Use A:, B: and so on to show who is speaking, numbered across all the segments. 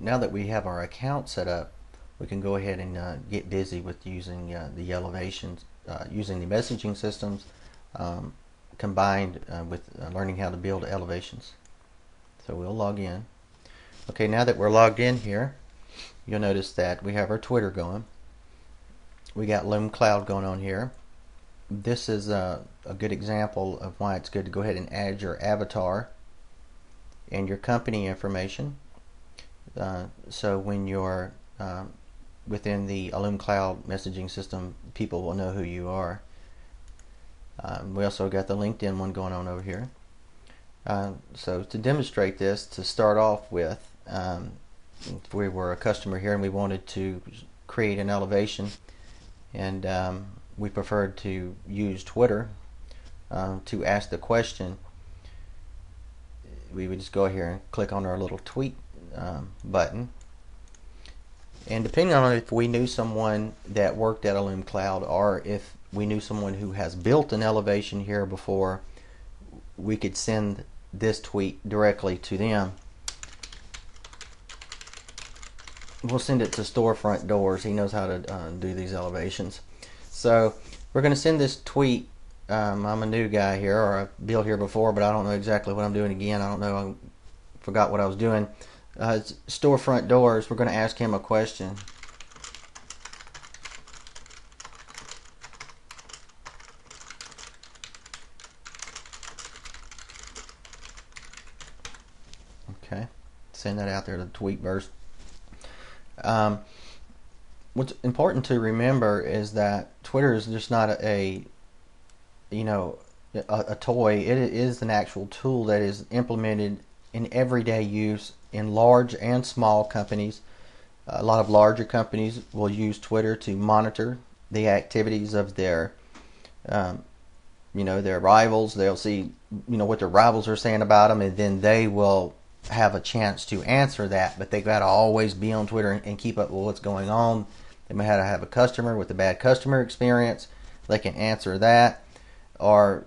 A: now that we have our account set up, we can go ahead and get busy with using the elevations, using the messaging systems combined with learning how to build elevations. So we'll log in. Okay, now that we're logged in here, you'll notice that we have our Twitter going. We got Loom Cloud going on here. This is a good example of why it's good to go ahead and add your avatar and your company information. So when you're within the Loom Cloud messaging system, people will know who you are. We also got the LinkedIn one going on over here. So to demonstrate this, to start off with, if we were a customer here and we wanted to create an elevation, and we preferred to use Twitter to ask the question, we would just go here and click on our little tweet button, and depending on if we knew someone that worked at a Loom Cloud or if we knew someone who has built an elevation here before, we could send this tweet directly to them. We'll send it to Storefront Doors. He knows how to do these elevations. So we're going to send this tweet. I'm a new guy here, or I've built here before, but I don't know exactly what I'm doing again. I don't know. I forgot what I was doing. Storefront Doors. We're going to ask him a question. Okay, send that out there to the tweet burst. What's important to remember is that Twitter is just not a toy. It is an actual tool that is implemented in everyday use in large and small companies. A lot of larger companies will use Twitter to monitor the activities of their their rivals. They'll see what their rivals are saying about them, and then they will have a chance to answer that, but they got to always be on Twitter and keep up with what's going on. They may have a customer with a bad customer experience. They can answer that, or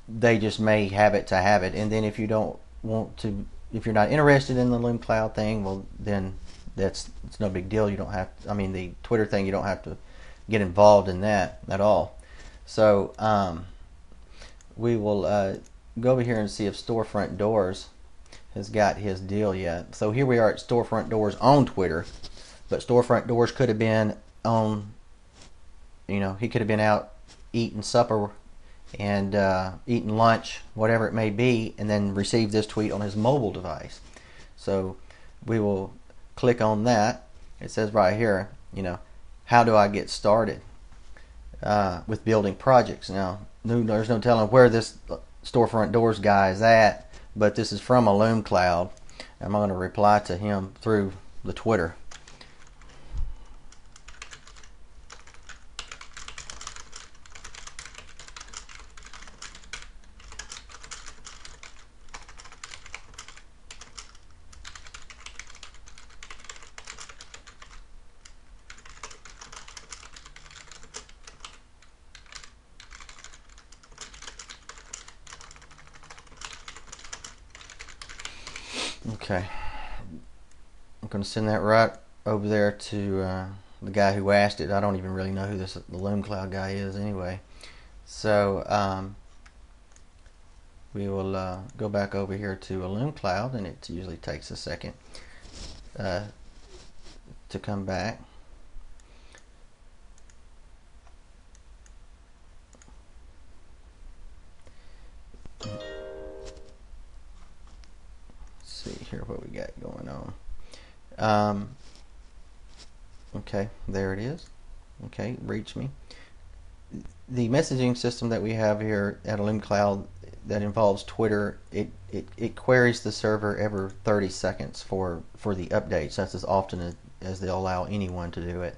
A: they just may have it to have it. And then if you don't want to, if you're not interested in the Loom Cloud thing, well, then it's no big deal. You don't have to, the Twitter thing, you don't have to get involved in that at all. So we will go over here and see if Storefront Doors has got his deal yet. So here we are at Storefront Doors on Twitter, but Storefront Doors could have been on, he could have been out eating supper and eating lunch, whatever it may be, and then received this tweet on his mobile device. So we will click on that. It says right here, how do I get started with building projects? Now, there's no telling where this Storefront Doors guy is at, but this is from a Loom Cloud. I'm going to reply to him through the Twitter. Okay, I'm going to send that right over there to the guy who asked it. I don't even really know who the Loom Cloud guy is anyway. So we will go back over here to a Loom Cloud, and it usually takes a second to come back. Here what we got going on. Okay, there it is. Okay, reach me. The messaging system that we have here at Loom Cloud that involves Twitter, it queries the server every 30 seconds for the updates. That's as often as they'll allow anyone to do it.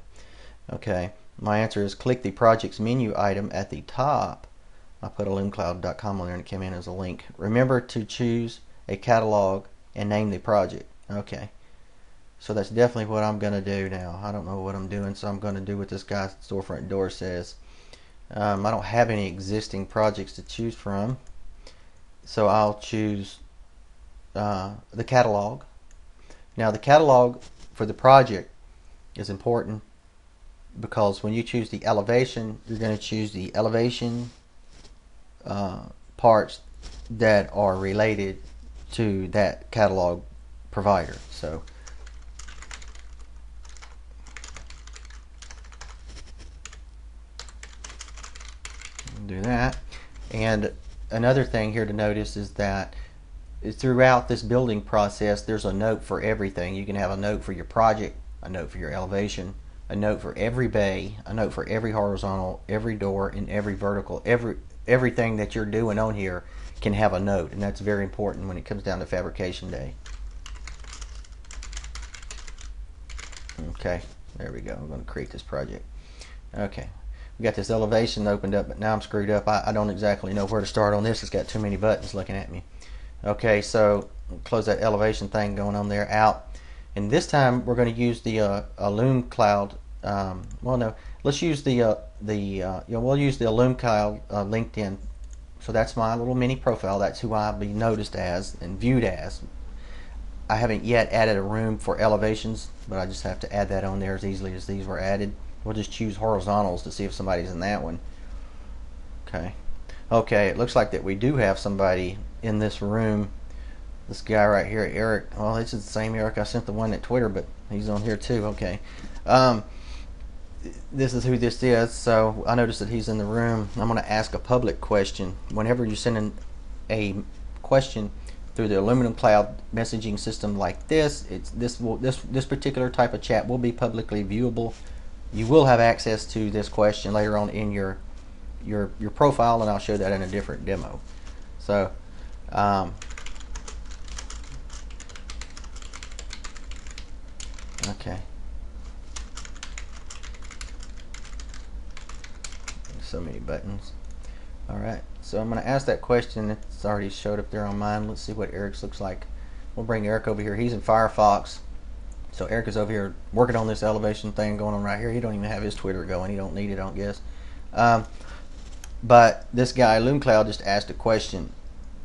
A: Okay, my answer is click the project's menu item at the top. I put a loomcloud.com on there and it came in as a link. Remember to choose a catalog and name the project. Okay, so that's definitely what I'm going to do now. I don't know what I'm doing, so I'm going to do what this guy at Storefront Door says. I don't have any existing projects to choose from, so I'll choose the catalog. Now the catalog for the project is important because when you choose the elevation, you're going to choose the elevation parts that are related to that catalog provider. So do that. And another thing here to notice is that throughout this building process, there's a note for everything. You can have a note for your project, a note for your elevation, a note for every bay, a note for every horizontal, every door, and every vertical. Everything that you're doing on here can have a note, and that's very important when it comes down to fabrication day. Okay, there we go. I'm going to create this project. Okay, we got this elevation opened up, but now I'm screwed up. I don't exactly know where to start on this. It's got too many buttons looking at me. Okay, so close that elevation thing going on there out. And this time we're going to use the Illume Cloud. Well, no, let's use we'll use the Illume Cloud LinkedIn. So that's my little mini profile. That's who I'll be noticed as and viewed as. I haven't yet added a room for elevations, but I just have to add that on there as easily as these were added. We'll just choose horizontals to see if somebody's in that one. Okay. Okay, it looks like that we do have somebody in this room. This guy right here, Eric. Well, this is the same Eric I sent the one at Twitter, but he's on here too. Okay. This is who this is. So I noticed that he's in the room. I'm going to ask a public question. Whenever you send in a question through the Aluminum Cloud messaging system like this, this particular type of chat will be publicly viewable. You will have access to this question later on in your profile, and I'll show that in a different demo. So okay, so many buttons. All right, so I'm going to ask that question. It's already showed up there on mine. Let's see what Eric's looks like. We'll bring Eric over here. He's in Firefox. So Eric is over here working on this elevation thing going on right here. He don't even have his Twitter going. He don't need it, I don't guess. But this guy, Illume Cloud, just asked a question.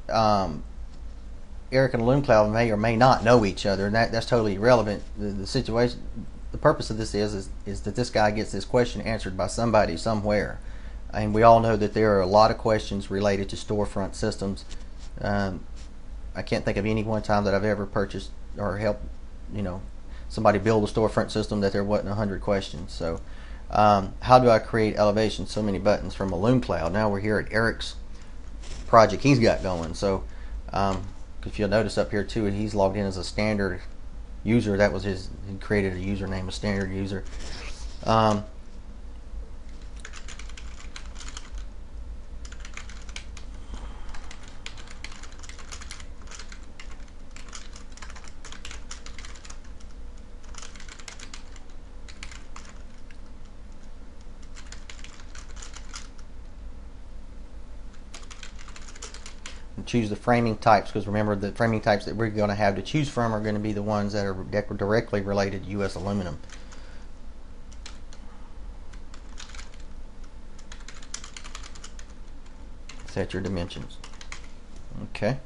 A: Eric and Illume Cloud may or may not know each other, and that's totally irrelevant. The situation, the purpose of this is that this guy gets this question answered by somebody somewhere. And we all know that there are a lot of questions related to storefront systems. I can't think of any one time that I've ever purchased or helped, somebody build a storefront system that there wasn't 100 questions. So how do I create elevation? So many buttons from Illume Cloud. Now we're here at Eric's project he's got going. So if you'll notice up here too, he's logged in as a standard user. That was he created a username, a standard user. Choose the framing types, because remember the framing types that we're going to have to choose from are going to be the ones that are directly related to U.S. aluminum. Set your dimensions. Okay.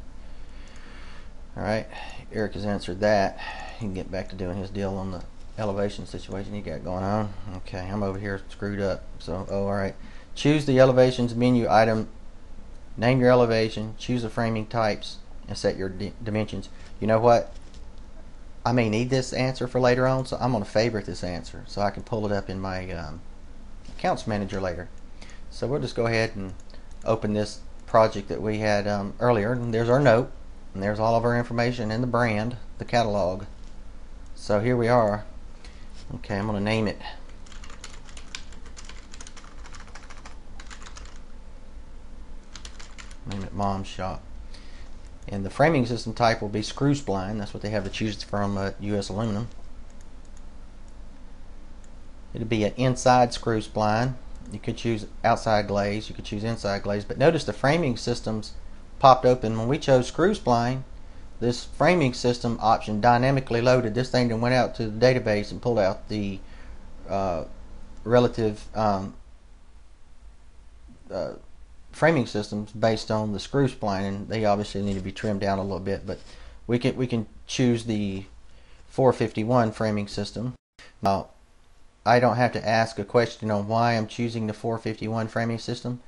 A: Alright, Eric has answered that. He can get back to doing his deal on the elevation situation he got going on. Okay, I'm over here screwed up. So, alright. Choose the elevations menu item. Name your elevation, choose the framing types, and set your dimensions. You know what? I may need this answer for later on, so I'm going to favorite this answer so I can pull it up in my accounts manager later. So we'll just go ahead and open this project that we had earlier. And there's our note, and there's all of our information and the brand, the catalog. So here we are. Okay, I'm going to name it. Name it Mom's Shop. And the framing system type will be screw spline. That's what they have to choose from U.S. Aluminum. It'll be an inside screw spline. You could choose outside glaze. You could choose inside glaze. But notice the framing systems popped open. When we chose screw spline, this framing system option dynamically loaded. This thing then went out to the database and pulled out the relative framing systems based on the screw spline, and they obviously need to be trimmed down a little bit, but we can choose the 451 framing system. Now, I don't have to ask a question on why I'm choosing the 451 framing system,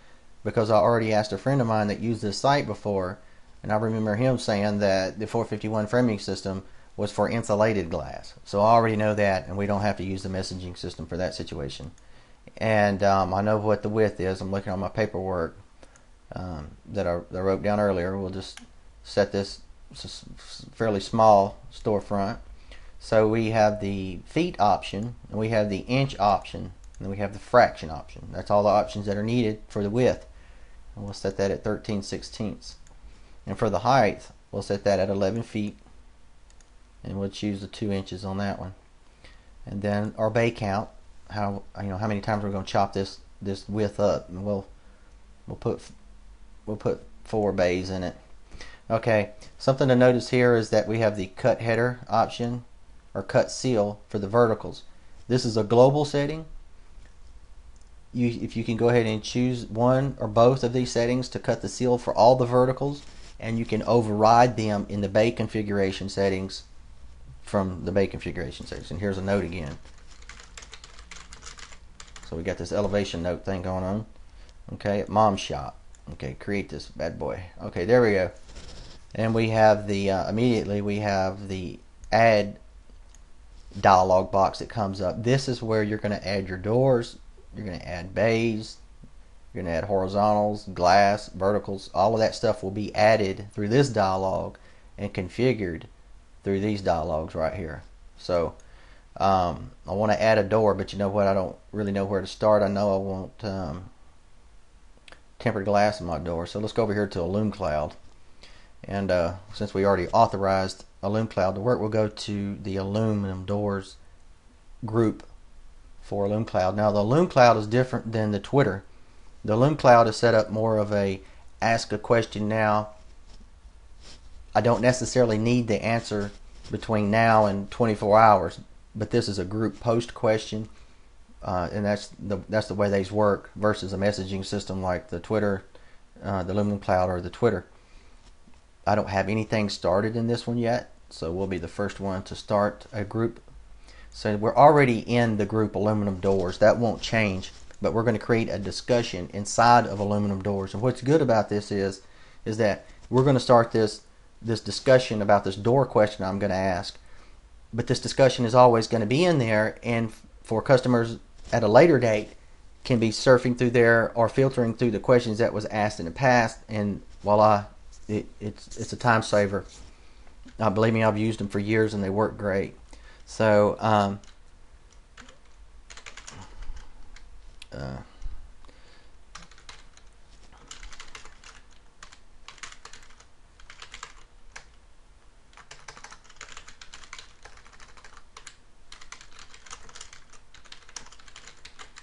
A: because I already asked a friend of mine that used this site before, and I remember him saying that the 451 framing system was for insulated glass. So I already know that, and we don't have to use the messaging system for that situation. And I know what the width is. I'm looking on my paperwork that I wrote down earlier. We'll just set this fairly small storefront. So we have the feet option, and we have the inch option, and then we have the fraction option. That's all the options that are needed for the width. And we'll set that at 13/16. And for the height, we'll set that at 11 feet. And we'll choose the 2 inches on that one. And then our bay count, how many times we're going to chop this width up, and we'll put 4 bays in it. Okay, something to notice here is that we have the cut header option, or cut seal, for the verticals. This is a global setting. If you can go ahead and choose one or both of these settings to cut the seal for all the verticals, and you can override them in the bay configuration settings from the bay configuration settings. And here's a note again. So we got this elevation note thing going on. Okay, at Mom Shop. Okay, create this bad boy. Okay, there we go. And we have the immediately we have the add dialog box that comes up. This is where you're going to add your doors. You're going to add bays. You're going to add horizontals, glass, verticals. All of that stuff will be added through this dialog and configured through these dialogues right here. So I want to add a door, but you know what? I don't really know where to start. I know I want tempered glass in my door. So let's go over here to Illume Cloud. And since we already authorized Illume Cloud to work, we'll go to the aluminum doors group for Illume Cloud. Now the Illume Cloud is different than the Twitter. The Illume Cloud is set up more of a ask a question now. I don't necessarily need the answer between now and 24 hours, but this is a group post question, and that's the way these work versus a messaging system like the Twitter, the Illume Cloud, or the Twitter. I don't have anything started in this one yet, so we'll be the first one to start a group. So we're already in the group aluminum doors. That won't change, but we're going to create a discussion inside of aluminum doors. And what's good about this is that we're going to start this discussion about this door question I'm going to ask, but this discussion is always going to be in there, and for customers at a later date can be surfing through there or filtering through the questions that was asked in the past, and voila, it's a time saver. Believe me, I've used them for years and they work great. So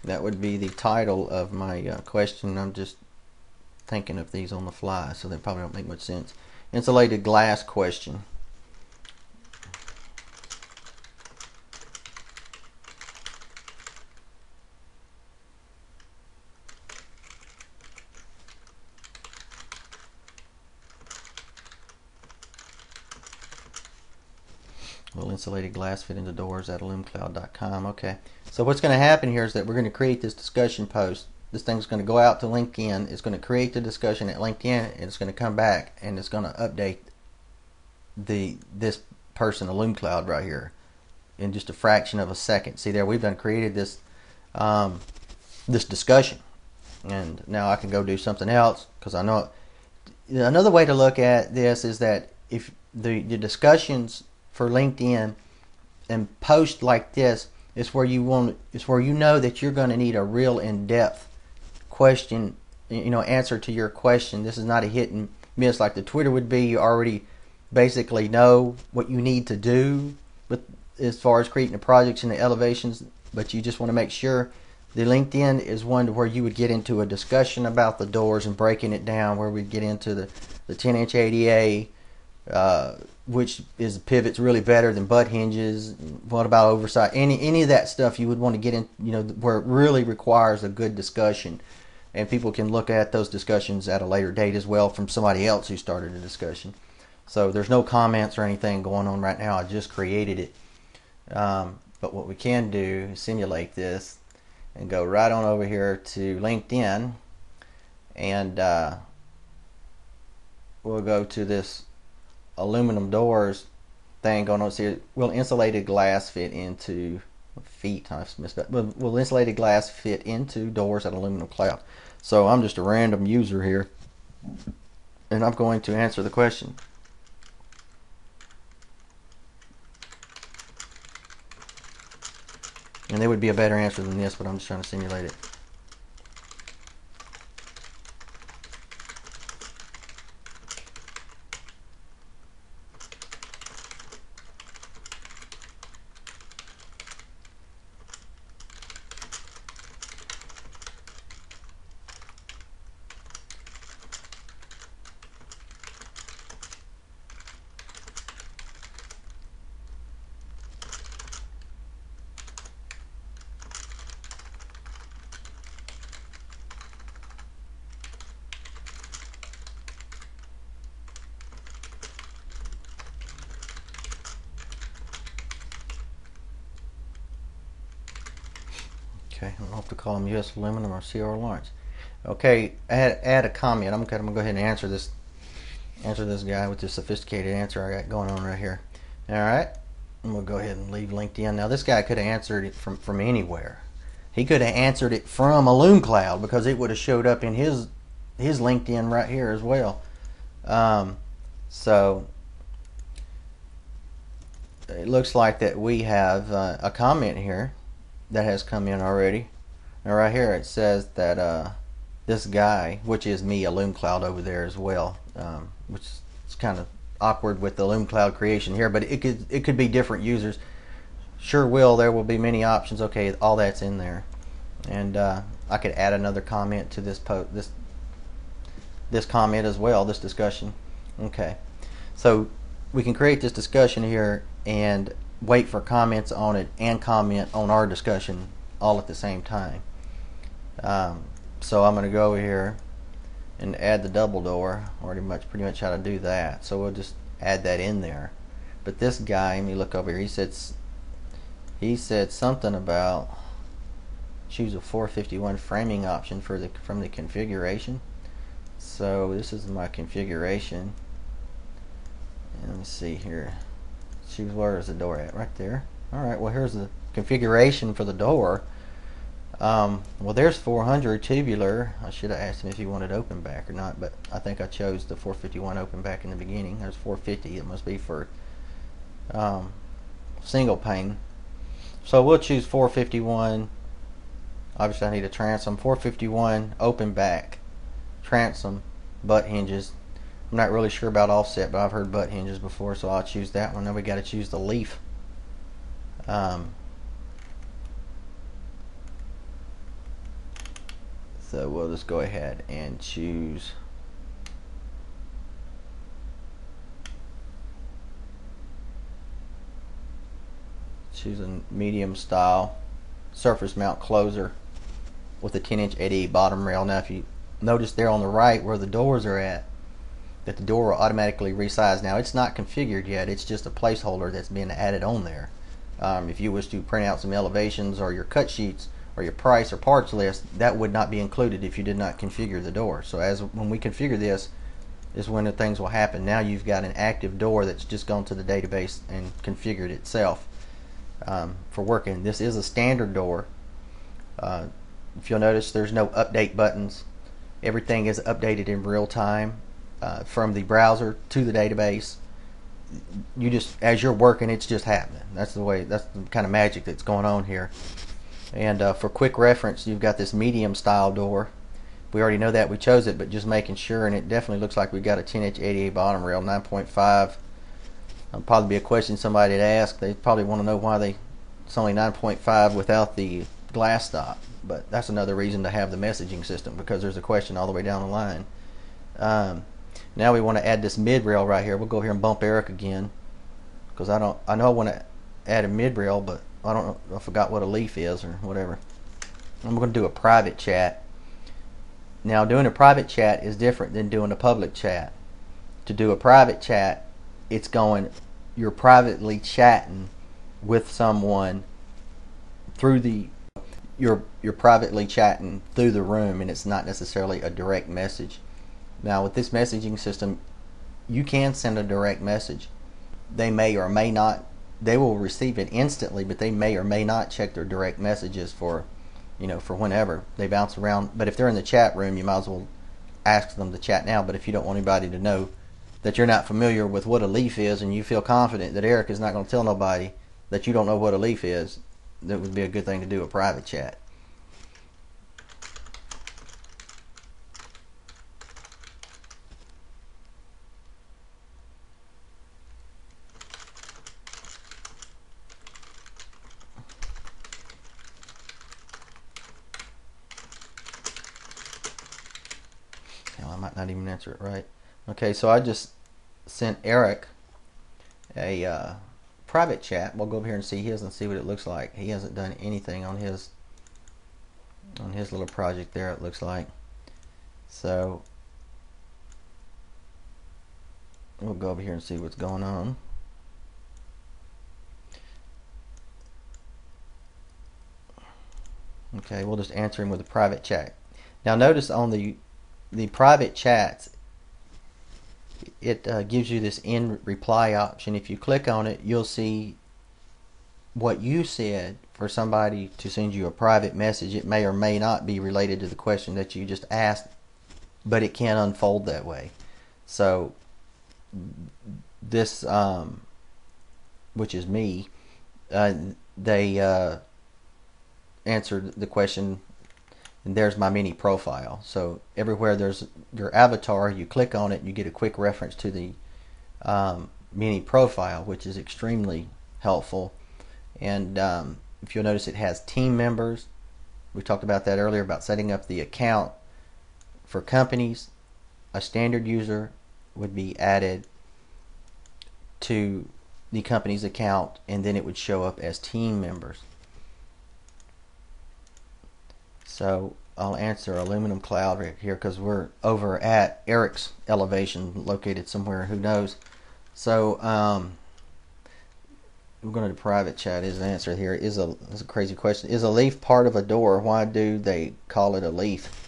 A: that would be the title of my question. I'm just thinking of these on the fly, so they probably don't make much sense. Insulated glass question. Will insulated glass fit into doors at illumecloud.com? Okay, so what's going to happen here is that we're going to create this discussion post. This thing's going to go out to LinkedIn. It's going to create the discussion at LinkedIn, and it's going to come back and it's going to update this person, Illume Cloud, right here in just a fraction of a second. See there, we've done created this this discussion, and now I can go do something else because I know. Another way to look at this is that if the discussions for LinkedIn and post like this is where you know that you're going to need a real in-depth question, answer to your question. This is not a hit and miss like the Twitter would be. You already basically know what you need to do with as far as creating the projects and the elevations, but you just want to make sure. The LinkedIn is one where you would get into a discussion about the doors and breaking it down, where we'd get into the 10-inch ADA, which is pivots really better than butt hinges. What about oversight? Any of that stuff you would want to get in, where it really requires a good discussion, and people can look at those discussions at a later date as well from somebody else who started a discussion. So there's no comments or anything going on right now. I just created it, But what we can do is simulate this and go right on over here to LinkedIn, and we'll go to this aluminum doors thing going on. See, will insulated glass fit into will insulated glass fit into doors at aluminum cloud? So I'm just a random user here, and I'm going to answer the question. And there would be a better answer than this, but I'm just trying to simulate it. Okay, I don't know if to call them U.S. Aluminum or C.R. Lawrence. Okay, add a comment. I'm going to go ahead and answer this guy with this sophisticated answer I got going on right here. All right, and we'll go ahead and leave LinkedIn. Now this guy could have answered it from anywhere. He could have answered it from AlumeCloud because it would have showed up in his LinkedIn right here as well. So it looks like that we have a comment here that has come in already. And right here it says that this guy, which is me, AlumeCloud over there as well, which is kind of awkward with the AlumeCloud creation here, but it could be different users. Sure will. There will be many options. Okay, all that's in there, and I could add another comment to this this comment as well, this discussion. Okay, so we can create this discussion here and wait for comments on it and comment on our discussion all at the same time. So I'm going to go over here and add the double door. Pretty much how to do that. So we'll just add that in there. But this guy, let me look over here. He said something about choose a 451 framing option from the configuration. So this is my configuration. And let me see here. Choose where is the door at? Right there. Alright, well here's the configuration for the door. Well there's 400 tubular. I should have asked him if he wanted open back or not, but I think I chose the 451 open back in the beginning. There's 450. It must be for single pane. So we'll choose 451. Obviously I need a transom. 451 open back, transom, butt hinges. I'm not really sure about offset, but I've heard butt hinges before, so I'll choose that one. Then we got to choose the leaf. So we'll just go ahead and choose a medium style surface mount closer with a 10-inch 88 bottom rail. Now if you notice there on the right where the doors are at, that the door will automatically resize. Now it's not configured yet, it's just a placeholder that's been added on there. If you wish to print out some elevations or your cut sheets or your price or parts list, that would not be included if you did not configure the door. So when we configure this is when the things will happen. Now you've got an active door that's just gone to the database and configured itself for working. This is a standard door. If you'll notice, there's no update buttons. Everything is updated in real time from the browser to the database. You just, as you're working, it's just happening. That's the kind of magic that's going on here. And for quick reference, you've got this medium style door. We already know that, we chose it, but just making sure, and it definitely looks like we've got a 10-inch 88 bottom rail, 9.5. That'll probably be a question somebody'd ask. They probably want to know why it's only 9.5 without the glass stop. But that's another reason to have the messaging system, because there's a question all the way down the line. Now we want to add this mid rail right here. We'll go here and bump Eric again, because I know I want to add a mid rail, but I don't know. I forgot what a leaf is or whatever. I'm going to do a private chat. Now doing a private chat is different than doing a public chat. To do a private chat, you're privately chatting with someone through the you're privately chatting through the room, and it's not necessarily a direct message. Now with this messaging system, you can send a direct message. They may or may not, they will receive it instantly, but they may or may not check their direct messages for, for whenever. They bounce around. But if they're in the chat room, you might as well ask them to chat now. But if you don't want anybody to know that you're not familiar with what a leaf is, and you feel confident that Eric is not going to tell nobody that you don't know what a leaf is, that would be a good thing to do, a private chat. Hell, I might not even answer it right. Okay, so I just sent Eric a private chat. We'll go over here and see his and see what it looks like. He hasn't done anything on his little project there, it looks like. So we'll go over here and see what's going on. Okay, we'll just answer him with a private chat. Now notice on the private chats, it gives you this in reply option. If you click on it, you'll see what you said for somebody to send you a private message. It may or may not be related to the question that you just asked, but it can unfold that way. So this, which is me, they answered the question, and there's my mini profile. So everywhere there's your avatar, you click on it, you get a quick reference to the mini profile, which is extremely helpful. And if you'll notice, it has team members. We talked about that earlier, about setting up the account for companies. A standard user would be added to the company's account, and then it would show up as team members. So I'll answer aluminum cloud right here because we're over at Eric's elevation, located somewhere, who knows. So we're going to private chat. His answer here is a crazy question. Is a leaf part of a door? Why do they call it a leaf?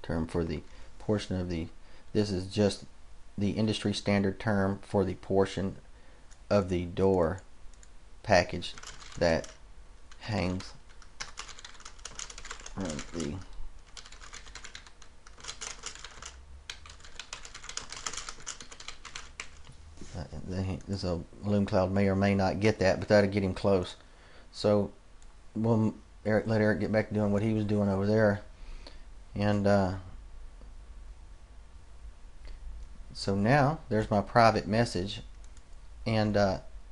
A: Term for the portion of the, this is just the industry standard term for the portion of the door package that hangs from the this Loom Cloud may or may not get that, but that'll get him close. So we'll let Eric get back to doing what he was doing over there. And so now there's my private message. And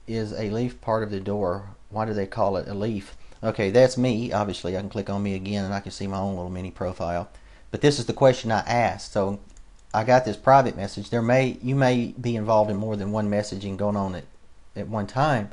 A: is a leaf part of the door? Why do they call it a leaf? Okay, that's me. Obviously I can click on me again and I can see my own little mini profile. But this is the question I asked. So I got this private message. You may be involved in more than one messaging going on at one time.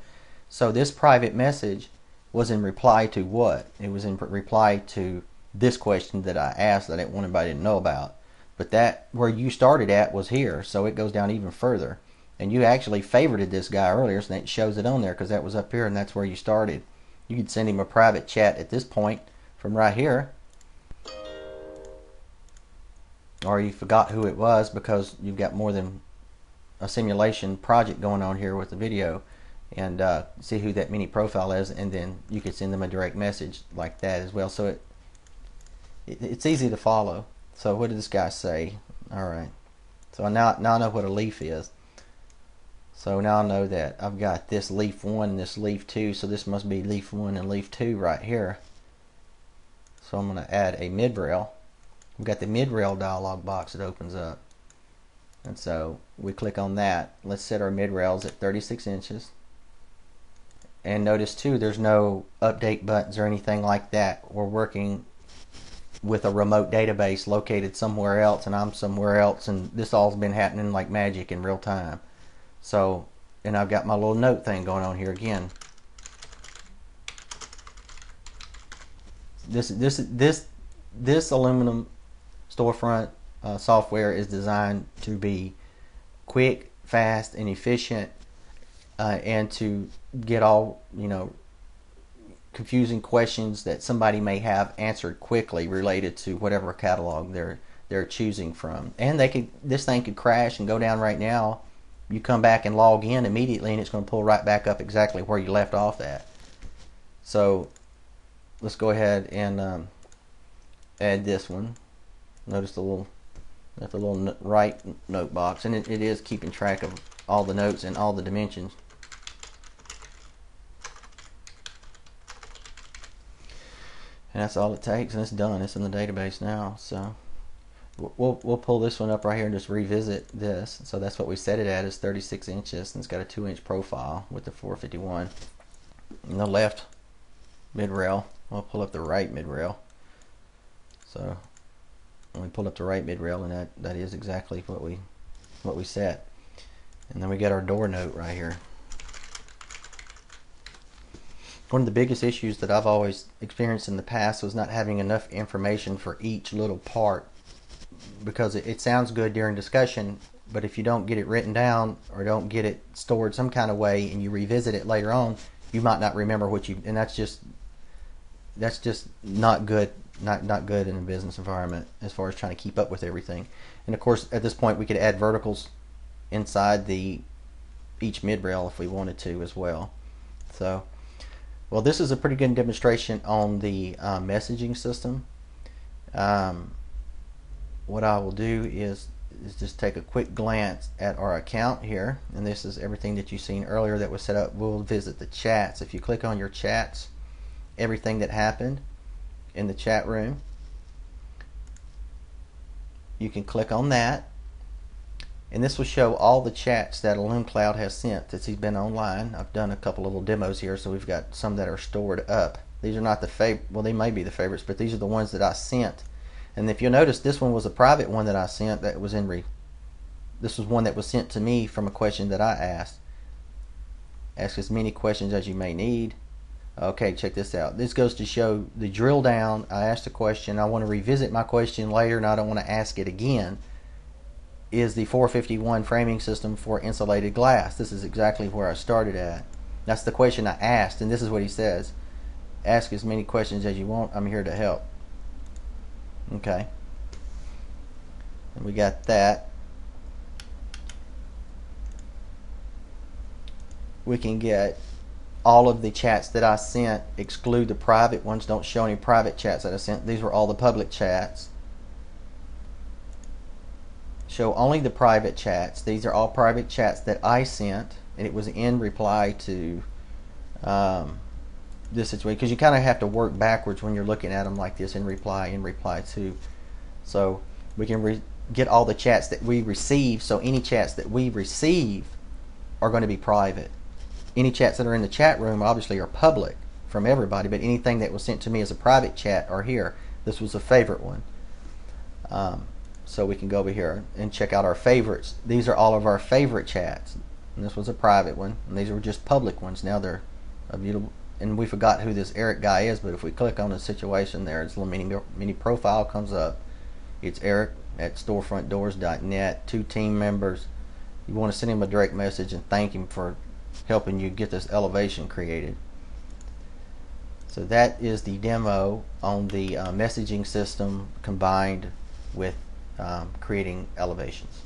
A: So this private message was in reply to what? It was in reply to this question that I asked that I didn't want anybody to know about. But that, where you started at, was here, so it goes down even further. And you actually favorited this guy earlier, so it shows it on there because that was up here and that's where you started. You could send him a private chat at this point from right here. Or you forgot who it was because you've got more than a simulation project going on here with the video. And see who that mini profile is, and then you could send them a direct message like that as well. So it's easy to follow. So what did this guy say? Alright, so now I know what a leaf is. So now I know that I've got this leaf 1 and this leaf 2, so this must be leaf 1 and leaf 2 right here. So I'm going to add a mid-rail. We've got the mid-rail dialog box that opens up. And so we click on that. Let's set our mid-rails at 36 inches. And notice too, there's no update buttons or anything like that. We're working with a remote database located somewhere else, and I'm somewhere else, and this all's been happening like magic in real time. So, and I've got my little note thing going on here again. This aluminum storefront software is designed to be quick, fast, and efficient, and to get all, confusing questions that somebody may have answered quickly related to whatever catalog they're choosing from. And this thing could crash and go down right now. You come back and log in immediately, and it's going to pull right back up exactly where you left off at. So let's go ahead and add this one. Notice the little right note box, and it is keeping track of all the notes and all the dimensions. And that's all it takes, and it's done. It's in the database now. So we'll pull this one up right here and just revisit this. So that's what we set it at, is 36 inches, and it's got a 2-inch profile with the 451. And the left mid rail. We'll pull up the right mid rail. So when we pull up the right mid rail, and that is exactly what we set. And then we got our door note right here. One of the biggest issues that I've always experienced in the past was not having enough information for each little part, because it sounds good during discussion, but if you don't get it written down or don't get it stored some kind of way and you revisit it later on, you might not remember and that's just not good, not good in a business environment as far as trying to keep up with everything. And of course, at this point, we could add verticals inside each mid rail if we wanted to as well. So, well, this is a pretty good demonstration on the messaging system. What I will do is just take a quick glance at our account here, and this is everything that you've seen earlier that was set up. We'll visit the chats. If you click on your chats, everything that happened in the chat room, you can click on that, and this will show all the chats that IllumeCloud has sent since he's been online. I've done a couple little demos here, so we've got some that are stored up. These are not the favorite, well, they may be the favorites, but these are the ones that I sent. And if you'll notice, this one was a private one that I sent. That was this was one that was sent to me from a question that I asked. Ask as many questions as you may need. Okay, check this out. This goes to show the drill down. I asked a question. I want to revisit my question later, and I don't want to ask it again. Is the 451 framing system for insulated glass? This is exactly where I started at. That's the question I asked, and this is what he says. Ask as many questions as you want. I'm here to help. Okay. And we got that. We can get all of the chats that I sent, exclude the private ones. Don't show any private chats that I sent. These were all the public chats. Show only the private chats. These are all private chats that I sent, and it was in reply to this situation, because you kind of have to work backwards when you're looking at them like this, in reply to. So we can get all the chats that we receive. So any chats that we receive are going to be private. Any chats that are in the chat room obviously are public from everybody, but anything that was sent to me as a private chat are here. This was a favorite one. So we can go over here and check out our favorites. These are all of our favorite chats. And this was a private one, and these were just public ones. Now they're beautiful. And we forgot who this Eric guy is, but if we click on the situation there, his little mini profile comes up. It's Eric at storefrontdoors.net, 2 team members. You want to send him a direct message and thank him for helping you get this elevation created. So that is the demo on the messaging system combined with creating elevations.